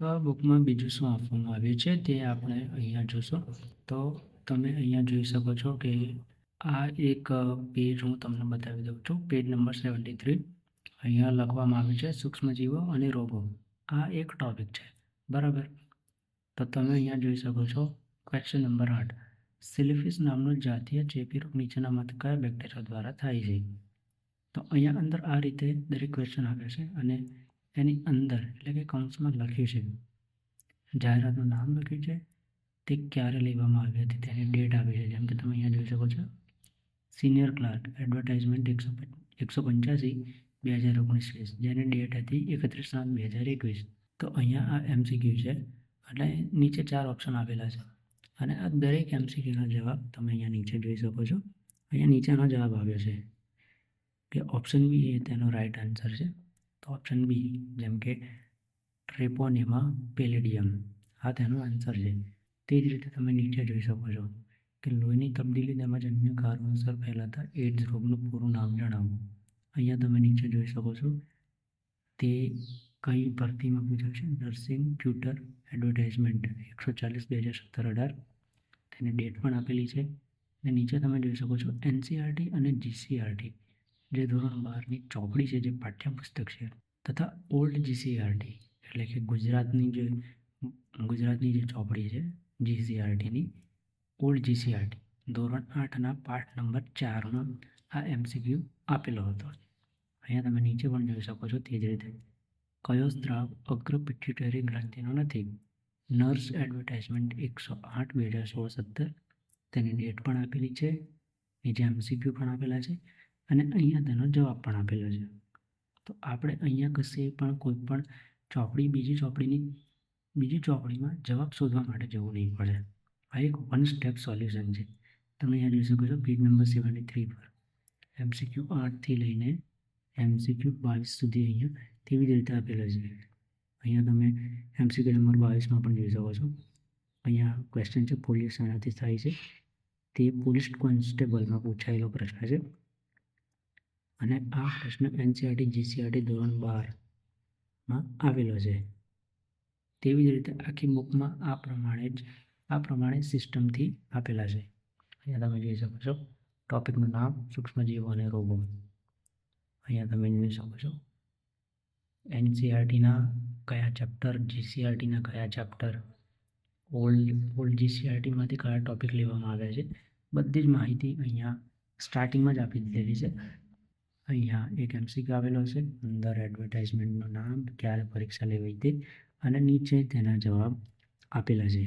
તો આ બુકમાં બીજું શું આપવામાં આવ્યું છે તે આપણે અહીંયા જોશું. તો તમે અહીંયા જોઈ શકો છો કે આ એક પેજ હું તમને બતાવી દઉં છું. Page number 73. અહીંયા લખવામાં આવ્યું છે સૂક્ષ્મજીવો અને રોગો. આ એક ટોપિક છે, બરાબર. તો તમે અહીંયા જોઈ શકો છો ક્વેશ્ચન નંબર 8. સિલિફિસ નામનો જાતીય ચેપી રોગ નીચેનામાંથી કયા બેક્ટેરિયા દ્વારા થાય છે? તો અહીંયા અંદર આ રીતે દરેક ક્વેશ્ચન આપે છે અને એની અંદર એટલે કે કૌંસમાં લખ્યું છે, જાહેરાતનું નામ લખ્યું છે, તે ક્યારે લેવામાં આવી હતી તેની ડેટ આપી છે. જેમ કે તમે અહીંયા જોઈ શકો છો સિનિયર ક્લાર્ક એડવર્ટાઇઝમેન્ટ 185/2019, જેની ડેટ હતી 31/7/2021. તો અહીંયા આ MCQ છે એટલે નીચે 4 ઓપ્શન આપેલા છે અને આ દરેક MCQના જવાબ તમે અહીંયા નીચે જોઈ શકો છો. અહીંયા નીચેનો જવાબ આવ્યો છે કે ઓપ્શન બી એ તેનો રાઈટ આન્સર છે. તો ઓપ્શન બી, જેમ કે ટ્રેપોનેમા પેલેડિયમ, આ તેનો આન્સર છે. તે જ રીતે તમે નીચે જોઈ શકો છો કે લોહીની તબદીલી તેમજ અન્ય કારણોસર ફેલાતા એડ્સ રોગનું પૂરું નામ જણાવો. અહીંયા તમે નીચે જોઈ શકો છો તે કઈ ભરતીમાં પૂછાય છે, નર્સિંગ ટ્યુટર એડવર્ટાઇઝમેન્ટ 140/2017-18, તેની ડેટ પણ આપેલી છે. અને નીચે તમે જોઈ શકો છો NCERT અને GCERT, જે ધોરણ 12ની ચોપડી છે, જે પાઠ્યપુસ્તક છે, તથા ઓલ્ડ GCERT એટલે કે ગુજરાતની જે ચોપડી છે GCERTની, ઓલ્ડ GCERT ધોરણ 8ના પાઠ નંબર 4માં આ MCQ આપેલો હતો. અહીંયા તમે નીચે પણ જોઈ શકો છો તે જ રીતે કયો સ્ત્રાવ અગ્ર પિટ્યુટરી ગ્રંથિનો નથી? નર્સ એડવર્ટાઇઝમેન્ટ 108/2016-17, તેની ડેટ પણ આપેલી છે, નીચે MCQ પણ આપેલા છે અને અહીંયા તેનો જવાબ પણ આપેલો છે. તો આપણે અહીંયા કશે પણ કોઈ પણ ચોપડી બીજી ચોપડીમાં જવાબ શોધવા માટે જવું નહીં પડે. આ એક વન સ્ટેપ સોલ્યુશન છે. તમે અહીંયા જોઈ શકો છો પેજ નંબર 73 પર MCQ 8થી લઈને MCQ 22 સુધી અહીંયા તેવી જ રીતે આપેલા છે. અહીંયા તમે MCQ નંબર 22માં પણ જોઈ શકો છો. અહીંયા ક્વેશ્ચન છે પોલીસ શાનાથી થાય છે? તે પોલીસ કોન્સ્ટેબલમાં પૂછાયેલો પ્રશ્ન છે અને આ પ્રશ્ન NCERT GCERT ધોરણ 12માં આવેલો છે. તેવી જ રીતે આખી બુકમાં આ પ્રમાણે સિસ્ટમથી આપેલા છે. અહીંયા તમે જોઈ શકો છો ટોપિકનું નામ સૂક્ષ્મજીવો અને રોગો. અહીંયા તમે જોઈ શકો છો NCERTના કયા ચેપ્ટર, GCERTના કયા ચેપ્ટર, ઓલ્ડ GCERTમાંથી કયા ટોપિક લેવામાં આવ્યા છે, બધી જ માહિતી અહીંયા સ્ટાર્ટિંગમાં જ આપી દીધેલી છે. અહીંયા એક MCQ આવેલો છે, અંદર એડવર્ટાઇઝમેન્ટનું નામ, ક્યારે પરીક્ષા લેવાઈ હતી અને નીચે તેના જવાબ આપેલા છે.